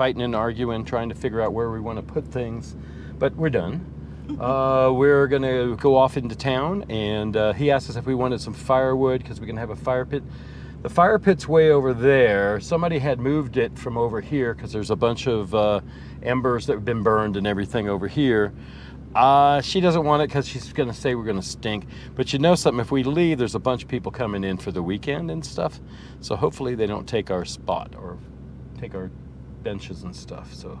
fighting and arguing, trying to figure out where we want to put things, but we're done. We're going to go off into town, and he asked us if we wanted some firewood because we can have a fire pit. The fire pit's way over there. Somebody had moved it from over here because there's a bunch of embers that have been burned and everything over here. She doesn't want it because she's going to say we're going to stink. But you know something, if we leave, there's a bunch of people coming in for the weekend and stuff. So hopefully they don't take our spot or take our benches and stuff. So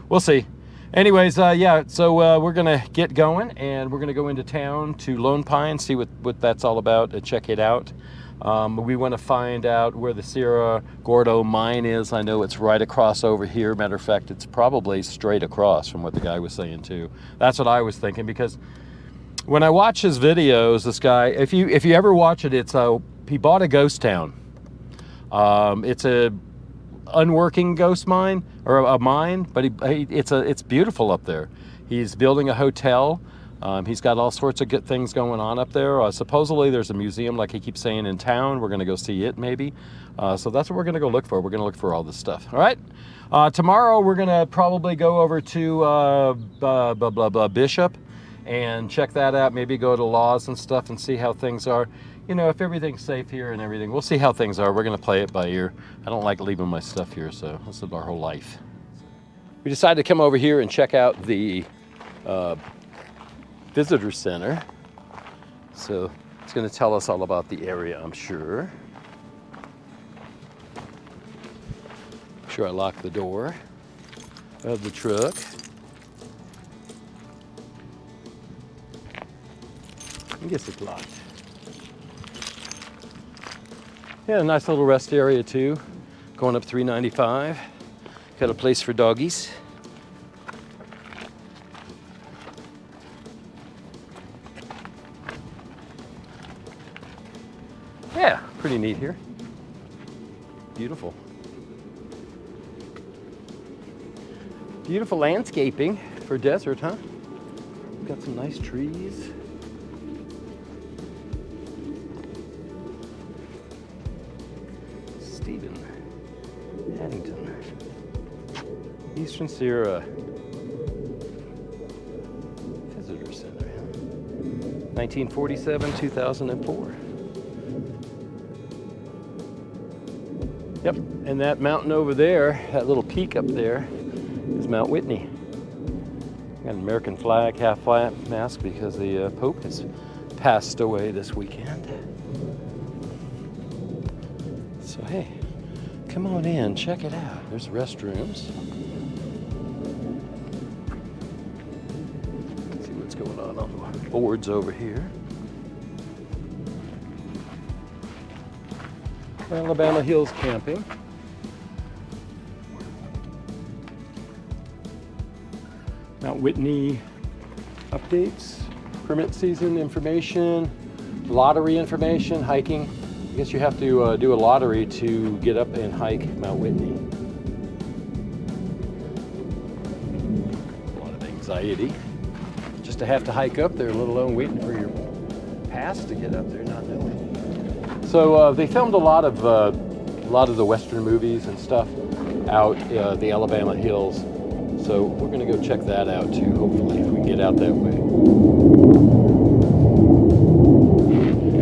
we'll see. Anyways, yeah, so we're going to get going, and we're going to go into town to Lone Pine, see what that's all about, and check it out. We want to find out where the Sierra Gordo mine is. I know it's right across over here. Matter of fact, it's probably straight across from what the guy was saying too. That's what I was thinking, because when I watch his videos, this guy, if you ever watch it, he bought a ghost town. It's a unworking ghost mine, or a mine, but it's beautiful up there. He's building a hotel. He's got all sorts of good things going on up there. Supposedly there's a museum, like he keeps saying, in town. We're going to go see it maybe. So that's what we're going to go look for. We're going to look for all this stuff. All right. Tomorrow we're going to probably go over to Bishop and check that out. Maybe go to Laws and stuff and see how things are. You know, if everything's safe here and everything. We'll see how things are. We're going to play it by ear. I don't like leaving my stuff here, so this is our whole life. We decided to come over here and check out the visitor center. So it's going to tell us all about the area, I'm sure. Make sure I lock the door of the truck. I guess it's locked. Yeah, a nice little rest area too. Going up 395. Got a place for doggies. Yeah, pretty neat here. Beautiful. Beautiful landscaping for desert, huh? Got some nice trees. Stephen, Addington, Eastern Sierra Visitor Center, 1947, 2004. Yep, and that mountain over there, that little peak up there, is Mount Whitney. Got an American flag, half-flat mast, because the Pope has passed away this weekend. So hey, come on in, check it out. There's restrooms. Let's see what's going on the boards over here. Alabama Hills Camping. Mount Whitney updates, permit season information, lottery information, hiking. I guess you have to do a lottery to get up and hike Mount Whitney. A lot of anxiety just to have to hike up there, let alone waiting for your pass to get up there, not knowing. So they filmed a lot of the Western movies and stuff out the Alabama Hills. So we're going to go check that out too, hopefully, if we can get out that way.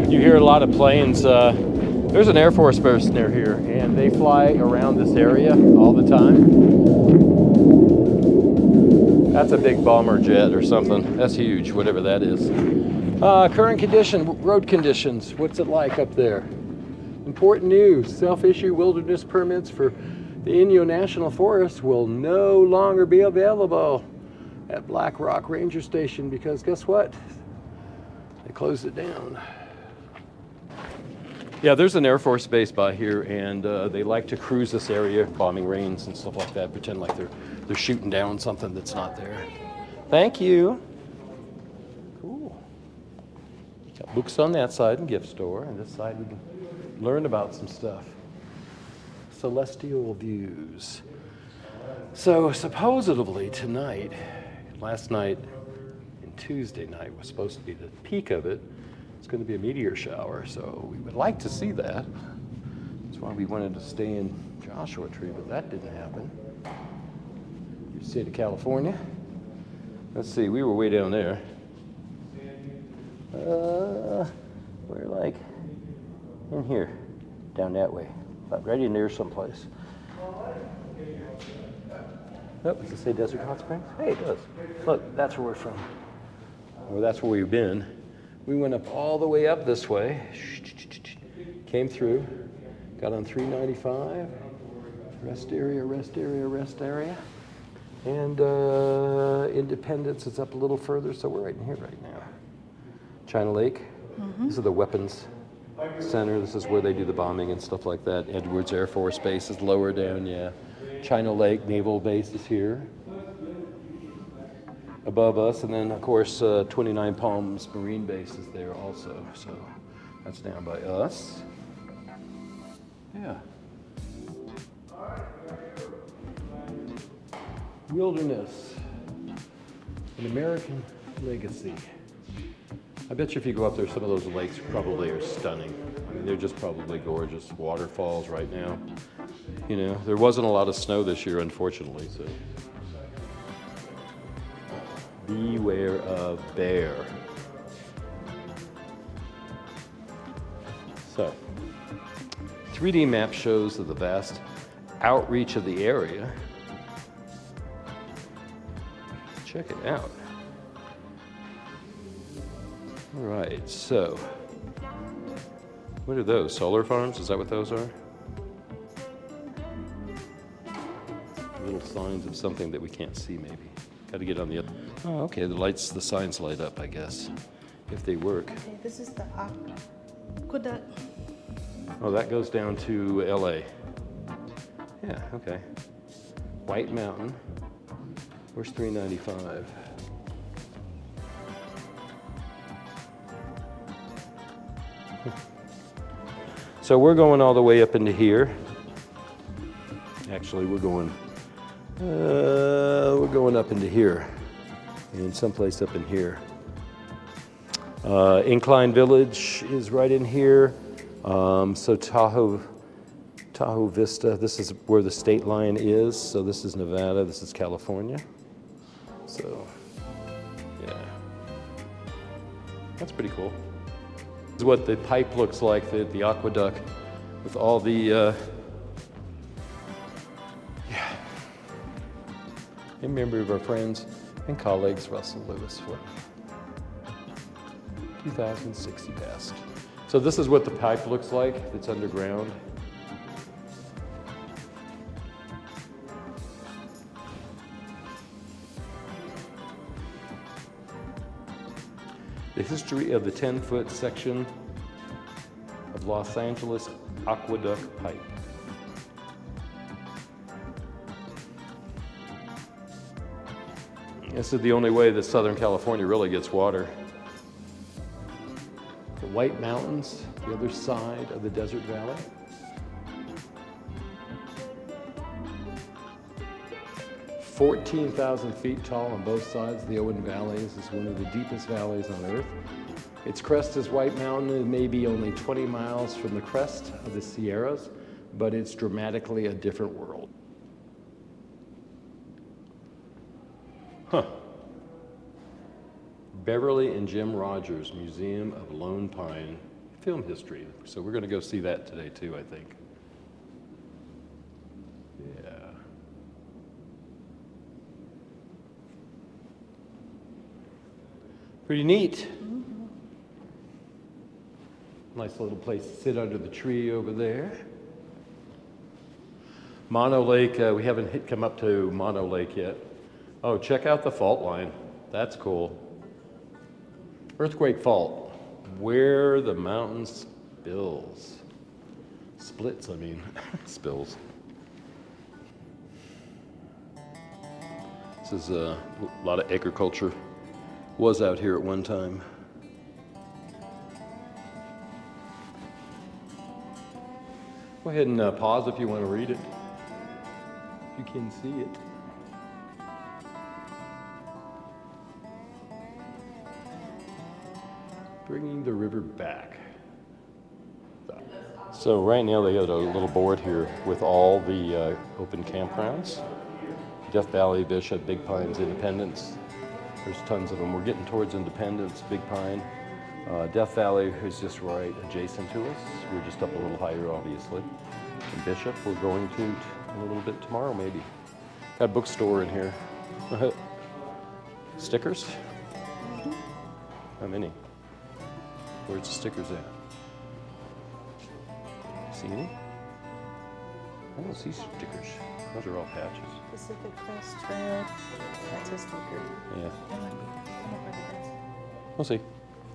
You hear a lot of planes. There's an Air Force base near here, and they fly around this area all the time. That's a big bomber jet or something. That's huge, whatever that is. Current condition, road conditions. What's it like up there? Important news. Self-issue wilderness permits for the Inyo National Forest will no longer be available at Black Rock Ranger Station because guess what? They closed it down. Yeah, there's an Air Force base by here, and they like to cruise this area, bombing range and stuff like that, pretend like they're shooting down something that's not there. Thank you. Cool. Got books on that side and gift store, and this side we can learn about some stuff. Celestial views. So supposedly tonight, last night and Tuesday night was supposed to be the peak of it. It's going to be a meteor shower, so we would like to see that. That's why we wanted to stay in Joshua Tree, but that didn't happen. state of California. Let's see, we were way down there. We're like in here, down that way, about right in there someplace. Oh, does it say Desert Hot Springs? Hey, it does. Look, that's where we're from. Well, that's where we've been. We went up all the way up this way, came through, got on 395, rest area. And Independence is up a little further, so we're right in here right now. China Lake, This is the weapons center. This is where they do the bombing and stuff like that. Edwards Air Force Base is lower down, yeah. China Lake Naval Base is here above us, and then of course 29 Palms Marine Base is there also, so that's down by us. Yeah. Wilderness, an American legacy. I bet you if you go up there, some of those lakes probably are stunning. I mean, they're just probably gorgeous waterfalls right now. You know, there wasn't a lot of snow this year, unfortunately, so. Beware of bear. So, 3D map shows the vast outreach of the area. Check it out. All right, so what are those? Solar farms? Is that what those are? Little signs of something that we can't see, maybe. Got to get on the other. Oh, okay. The signs light up, I guess, if they work. Okay, this is the aqueduct. Oh, that goes down to LA. Yeah, okay. White Mountain. Where's 395? So we're going all the way up into here. Actually, we're going up into here, and someplace up in here. Incline Village is right in here. So Tahoe Vista, this is where the state line is. So this is Nevada, this is California. So, yeah. That's pretty cool. This is what the pipe looks like, the aqueduct, with all the, yeah. A member of our friends and colleagues, Russell Lewis, for 2060 passed. So this is what the pipe looks like. It's underground. The history of the 10-foot section of Los Angeles Aqueduct Pipe. This is the only way that Southern California really gets water. The White Mountains, the other side of the desert valley. "14,000 feet tall on both sides of the Owen Valleys. Is one of the deepest valleys on Earth. Its crest is White Mountain. It may be only 20 miles from the crest of the Sierras, but it's dramatically a different world." Huh. Beverly and Jim Rogers Museum of Lone Pine Film History. So we're going to go see that today too, I think. Yeah. Pretty neat. Mm-hmm. Nice little place to sit under the tree over there. Mono Lake, we haven't come up to Mono Lake yet. Oh, check out the fault line. That's cool. Earthquake fault, where the mountain spills. Splits, I mean, spills. This is a lot of agriculture. Was out here at one time. Go ahead and pause if you want to read it. If you can see it. Bringing the river back. So right now they got a little board here with all the open campgrounds. Death Valley, Bishop, Big Pines, Independence. There's tons of them. We're getting towards Independence, Big Pine. Death Valley is just right adjacent to us. We're just up a little higher, obviously. And Bishop, we're going to in a little bit tomorrow, maybe. Got a bookstore in here. Stickers? How many? Where's the stickers at? See any? I don't see stickers. Those are all patches. Pacific Crest Trail. That's a sticker. Yeah. That might be. Somewhere it is. We'll see.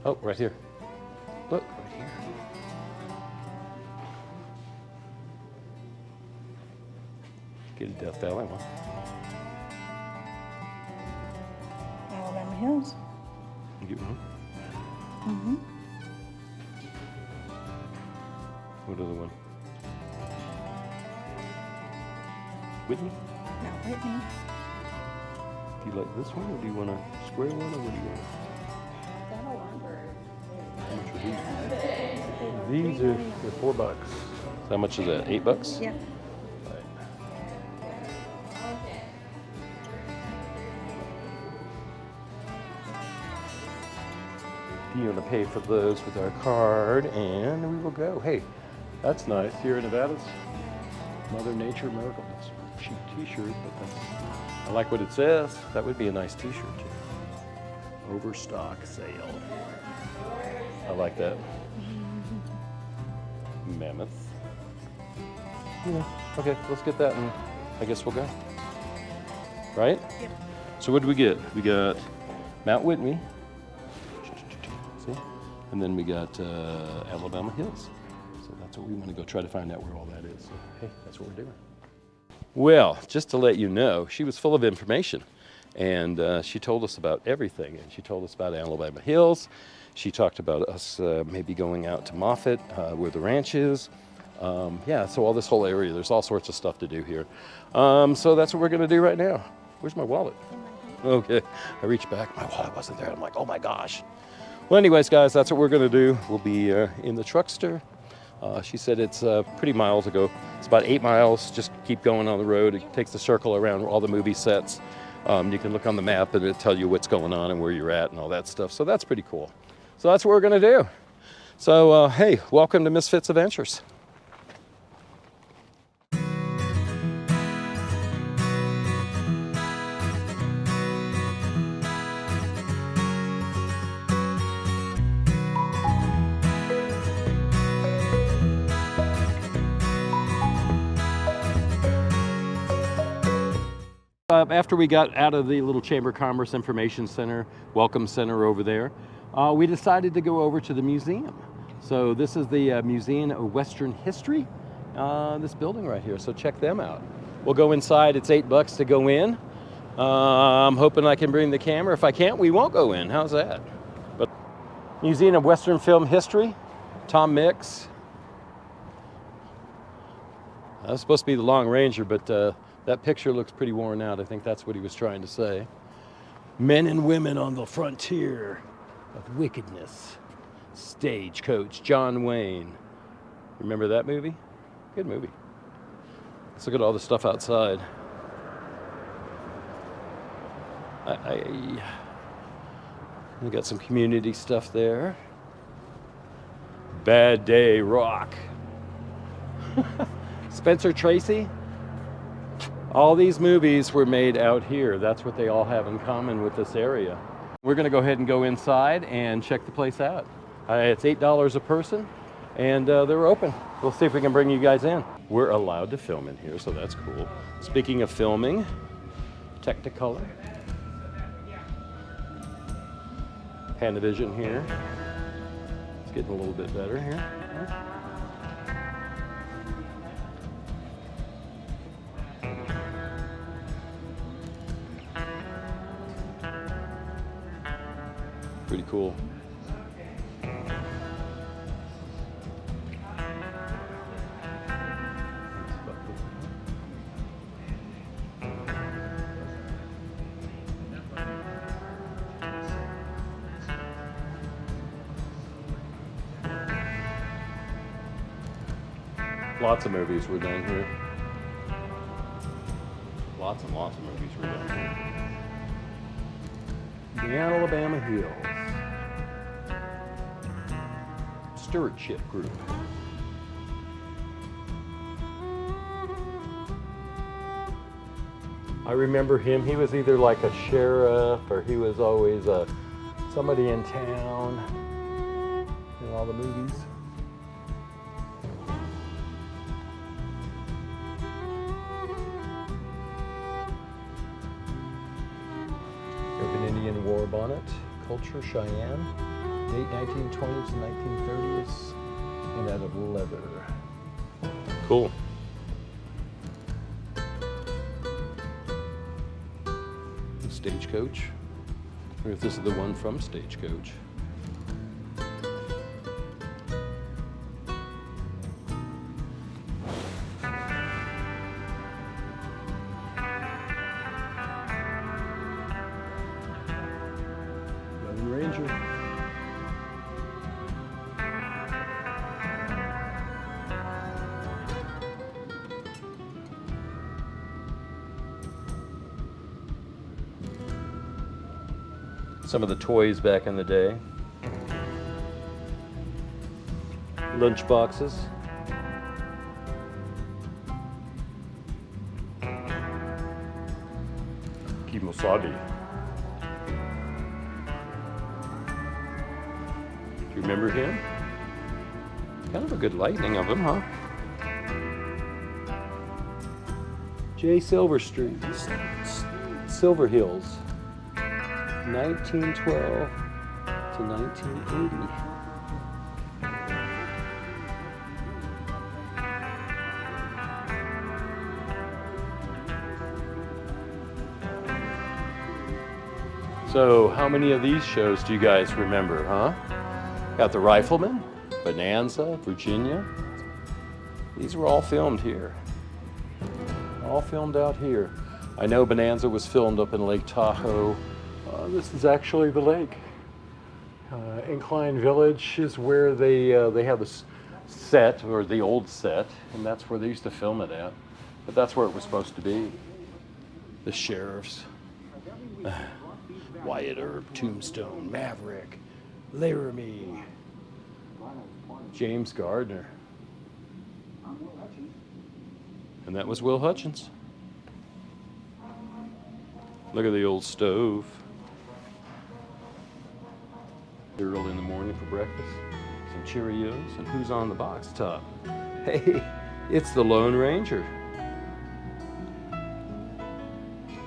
Oh, right here. Look, right here. Get a Death Valley one. Alabama Hills. You get one? Mm-hmm. What other one? Whitney? Now Whitney. Do you like this one, or do you want a square one, or what do you want? That'll work. How much are these? These are they're $4. So how much is that? $8? Yeah. You want to pay for those with our card, and we will go. Hey, that's nice. Here in Nevada's Mother Nature Miracle. It's a cheap T-shirt, but I like what it says. That would be a nice T-shirt too. Overstock sale. I like that. Mammoth. Yeah. Okay, let's get that, and I guess we'll go. Right? Yep. So what did we get? We got Mount Whitney. See? And then we got Alabama Hills. So that's what we want to go try to find out where all that is. So, hey, that's what we're doing. Well, just to let you know, she was full of information. And she told us about everything. And she told us about Alabama Hills. She talked about us maybe going out to Moffett, where the ranch is. Yeah, so all this whole area, there's all sorts of stuff to do here. So that's what we're going to do right now. Where's my wallet? Okay, I reached back, my wallet wasn't there. I'm like, oh my gosh. Well, anyways, guys, that's what we're going to do. We'll be in the truckster. She said it's pretty miles ago. It's about 8 miles. Just keep going on the road. It takes a circle around all the movie sets. You can look on the map and it'll tell you what's going on and where you're at and all that stuff. So that's pretty cool. So that's what we're going to do. So, hey, welcome to Misfits Adventures. After we got out of the little Chamber of Commerce Information Center, Welcome Center over there, we decided to go over to the museum. So this is the Museum of Western History, this building right here. So check them out. We'll go inside. It's $8 to go in. I'm hoping I can bring the camera. If I can't, we won't go in. How's that? But Museum of Western Film History, Tom Mix. That's supposed to be the Long Ranger, but that picture looks pretty worn out. I think that's what he was trying to say. Men and women on the frontier of wickedness. Stagecoach, John Wayne. Remember that movie? Good movie. Let's look at all the stuff outside. We got some community stuff there. Bad Day Rock. Spencer Tracy. All these movies were made out here. That's what they all have in common with this area. We're gonna go ahead and go inside and check the place out. It's $8 a person, and they're open. We'll see if we can bring you guys in. We're allowed to film in here, so that's cool. Speaking of filming, Technicolor. Panavision here. It's getting a little bit better here. Pretty cool. Lots of movies were done here. Lots and lots of movies were done here. The Alabama Hills. Stewardship Group. I remember him. He was either like a sheriff or he was always somebody in town in all the movies. Urban Indian War Bonnet, Culture, Cheyenne, late 1920s and 1930s, and out of leather. Cool. Stagecoach. I wonder if this is the one from Stagecoach. Young Ranger. Some of the toys back in the day. Lunch boxes. Kimosabi. Do you remember him? Kind of a good lightning of him, huh? J. Silver Street, Silver Hills. 1912 to 1980. So, how many of these shows do you guys remember, huh? Got the Rifleman, Bonanza, Virginia. These were all filmed here. All filmed out here. I know Bonanza was filmed up in Lake Tahoe. This is actually the lake. Incline Village is where they have the set, or the old set, and that's where they used to film it at. But that's where it was supposed to be. The sheriffs. Wyatt Earp, Tombstone, Maverick, Laramie, James Gardner. And that was Will Hutchins. Look at the old stove. Early in the morning for breakfast. Some Cheerios. And who's on the box top? Hey, it's the Lone Ranger.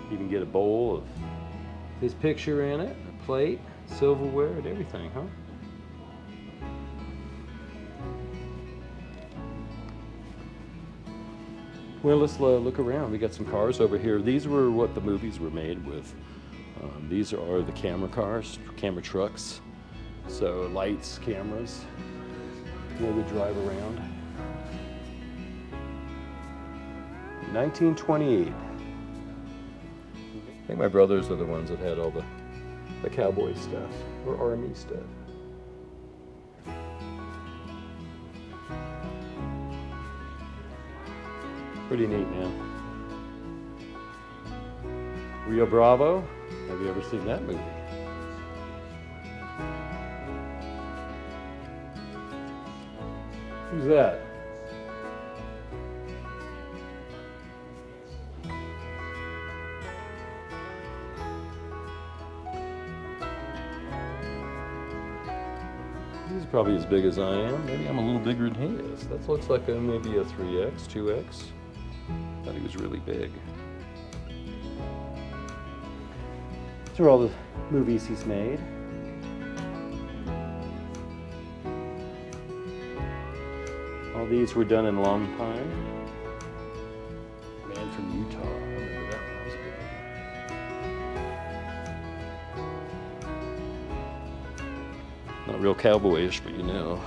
You can get a bowl of his picture in it, a plate, silverware, and everything, huh? Well, let's look around. We got some cars over here. These were what the movies were made with. These are the camera cars, camera trucks. So lights, cameras, where we drive around. 1928. I think my brothers are the ones that had all the cowboy stuff, or army stuff. Pretty neat, man. Rio Bravo. Have you ever seen that movie? Who's that? He's probably as big as I am. Maybe I'm a little bigger than he is. That looks like maybe a 3X, 2X. Thought he was really big. These are all the movies he's made. All these were done in Long Pine. Man from Utah. I remember that one. That was good. Not real cowboyish, but you know,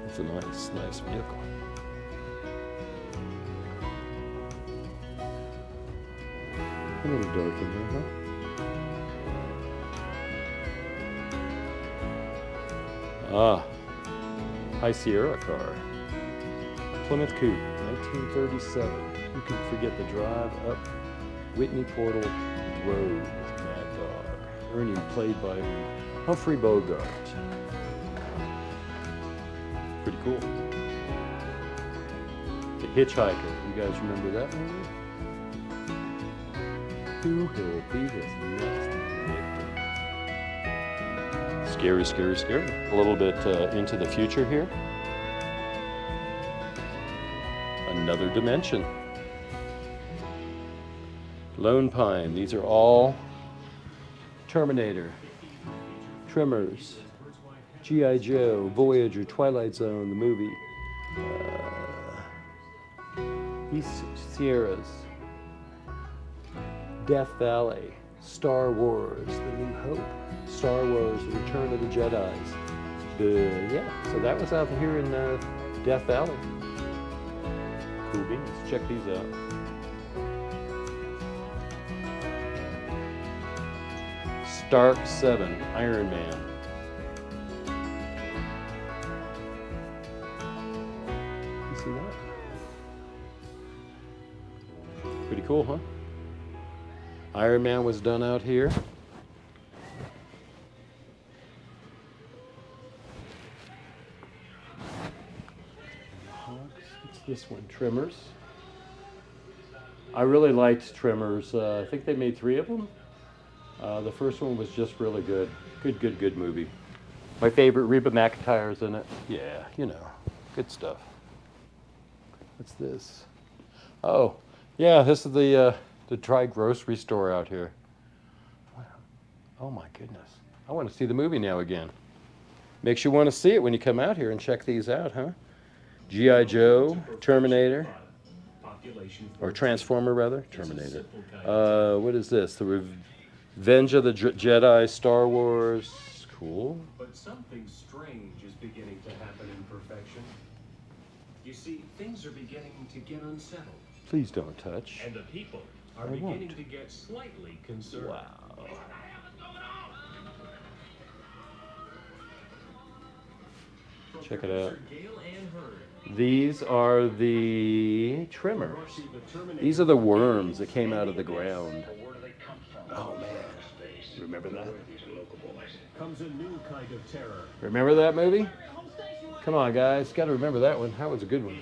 it's a nice vehicle. A little dark in here, huh? Ah, High Sierra car. Plymouth Coupe, 1937. You can forget the drive up Whitney Portal Road is Mad Dog. Ernie played by Humphrey Bogart. Pretty cool. The Hitchhiker. You guys remember that movie? Who will be his next victim? Scary, scary, scary. A little bit into the future here. Another dimension. Lone Pine. These are all Terminator, Tremors, G.I. Joe, Voyager, Twilight Zone, the movie, East Sierras, Death Valley, Star Wars, The New Hope, Star Wars, The Return of the Jedis. Yeah, so that was out here in Death Valley. Cool beans. Check these out. Stark 7, Iron Man. You see that? Pretty cool, huh? Iron Man was done out here. What's this one? Tremors. I really liked Tremors. I think they made 3 of them. The first one was just really good. Good movie. My favorite, Reba McEntire's in it. Yeah, you know, good stuff. What's this? Oh, yeah, this is the dry grocery store out here. Wow. Oh my goodness. I want to see the movie now again. Makes you want to see it when you come out here and check these out, huh? G.I. Joe, Terminator, or Transformer rather, Terminator. What is this? The Revenge of the Jedi, Star Wars. Cool. But something strange is beginning to happen in perfection. You see, things are beginning to get unsettled. Please don't touch. And the people are beginning to get slightly concerned. Wow. What the hell is going on? Check it out. Gail Ann Hurd. These are the Tremors. These are the worms that came out of the ground. Oh man. Remember that? Comes a new kind of terror. Remember that movie? Come on, guys. Got to remember that one. That was a good one.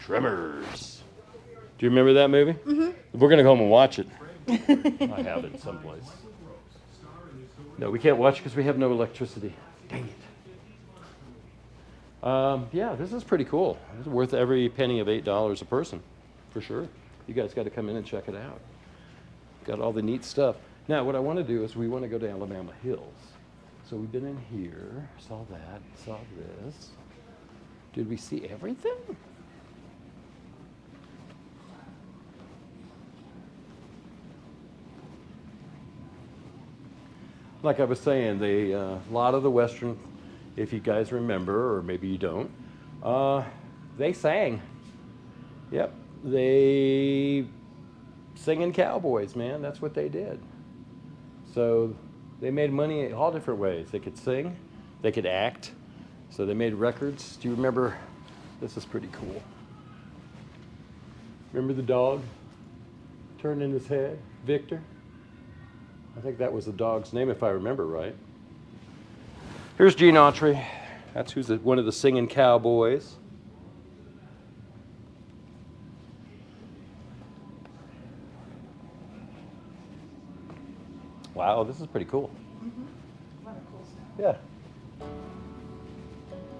Tremors. Do you remember that movie? Mm-hmm. We're going to go home and watch it. I have it someplace. No, we can't watch because we have no electricity. Dang it. Yeah, this is pretty cool. It's worth every penny of $8 a person, for sure. You guys got to come in and check it out. Got all the neat stuff. Now, what I want to do is we want to go to Alabama Hills. So we've been in here, saw that, saw this. Did we see everything? Like I was saying, a lot of the Western, if you guys remember, or maybe you don't, they sang. Yep, they singing cowboys, man. That's what they did. So they made money all different ways. They could sing, they could act. So they made records. Do you remember? This is pretty cool. Remember the dog turning his head? Victor? I think that was the dog's name, if I remember right. Here's Gene Autry. That's who's one of the singing cowboys. Wow, this is pretty cool. Mm-hmm. A lot of cool stuff. Yeah.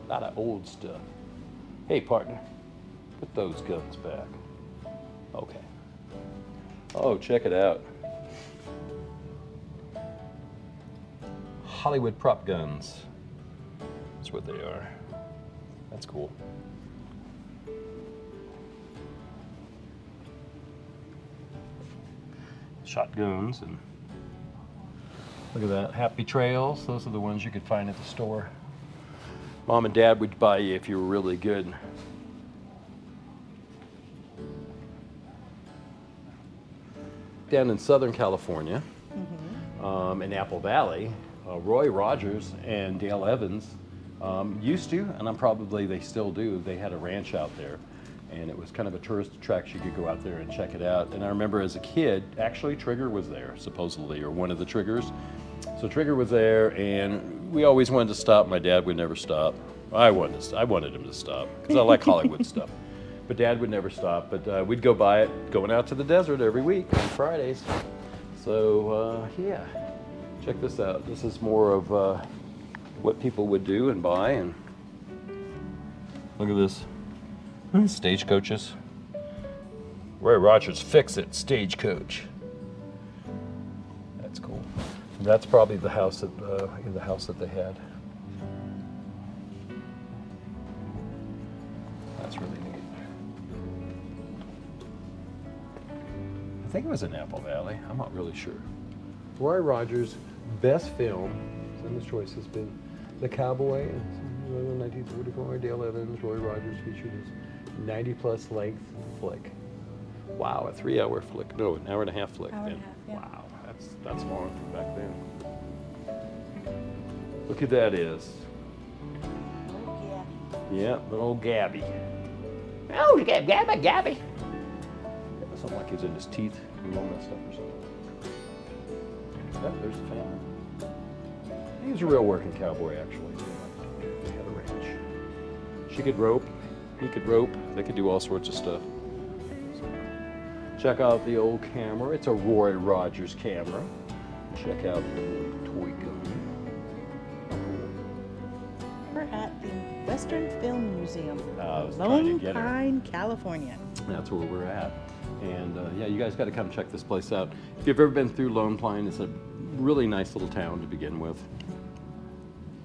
A lot of old stuff. Hey, partner, put those guns back. Okay. Oh, check it out. Hollywood prop guns. That's what they are. That's cool. Shotguns and look at that. Happy Trails. Those are the ones you could find at the store. Mom and Dad would buy you if you were really good. Down in Southern California, in Apple Valley, Roy Rogers and Dale Evans used to, and they still do, they had a ranch out there. and it was kind of a tourist attraction. You could go out there and check it out. And I remember as a kid, actually Trigger was there, supposedly, or one of the Triggers. So Trigger was there, and we always wanted to stop. My dad would never stop. I wanted him to stop, because I like Hollywood stuff. But Dad would never stop. But we'd go by it, going out to the desert every week on Fridays. So yeah, check this out. This is more of what people would do and buy. And look at this. Stagecoaches. Roy Rogers, fix it, stagecoach. That's cool. And that's probably the house that they had. That's really neat. I think it was in Apple Valley. I'm not really sure. Roy Rogers' best film, and the choice has been The Cowboy, 1944. Dale Evans, Roy Rogers featured his 90-plus length flick. Wow, a 3-hour flick. No, an hour and a half flick. Hour and a half, yeah. Wow, that's long from back then. Look who that is. Oh, Yeah, the old Gabby. Oh, Gabby. Something like he's in his teeth and all that stuff or something. Yeah, there's the family. He was a real working cowboy, actually. They had a ranch. She could rope, he could rope. They could do all sorts of stuff. So, check out the old camera. It's a Roy Rogers camera. Check out the toy gun. We're at the Western Film Museum, I was trying to Lone get her. Pine, California. That's where we're at. And yeah, you guys got to come check this place out. If you've ever been through Lone Pine, it's a really nice little town to begin with.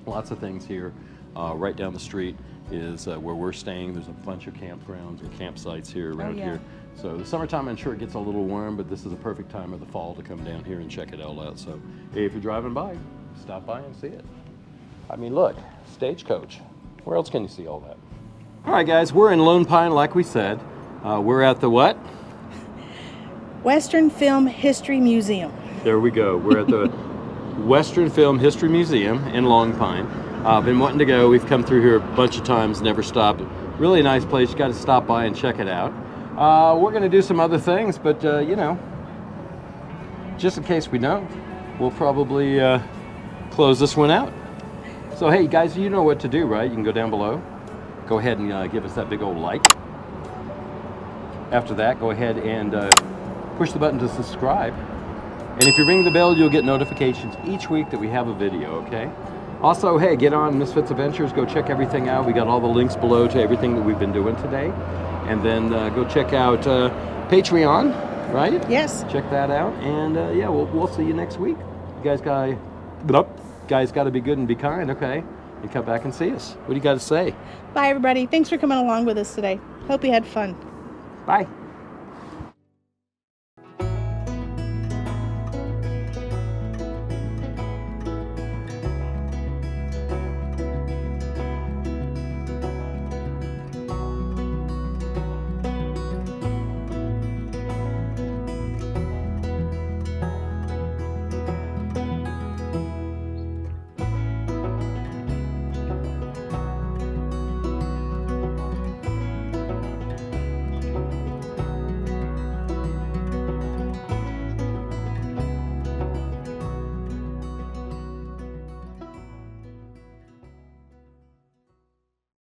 Lots of things here. Right down the street is where we're staying. There's a bunch of campgrounds or campsites here around here. So the summertime, I'm sure it gets a little warm, but this is a perfect time of the fall to come down here and check it all out. So hey, if you're driving by, stop by and see it. I mean, look, stagecoach. Where else can you see all that? All right, guys, we're in Lone Pine, like we said. We're at the what? Western Film History Museum. There we go. We're at the Western Film History Museum in Lone Pine. Been wanting to go. We've come through here a bunch of times, never stopped. Really nice place. You got to stop by and check it out. We're going to do some other things, but you know, just in case we don't, we'll probably close this one out. So hey, guys, you know what to do, right? You can go down below. Go ahead and give us that big old like. After that, go ahead and push the button to subscribe. And if you ring the bell, you'll get notifications each week that we have a video, okay? Also, hey, get on Misfits Adventures. Go check everything out. We got all the links below to everything that we've been doing today. And then go check out Patreon, right? Yes. Check that out. And yeah, we'll see you next week. You guys got to be good and be kind, okay? And come back and see us. What do you got to say? Bye, everybody. Thanks for coming along with us today. Hope you had fun. Bye.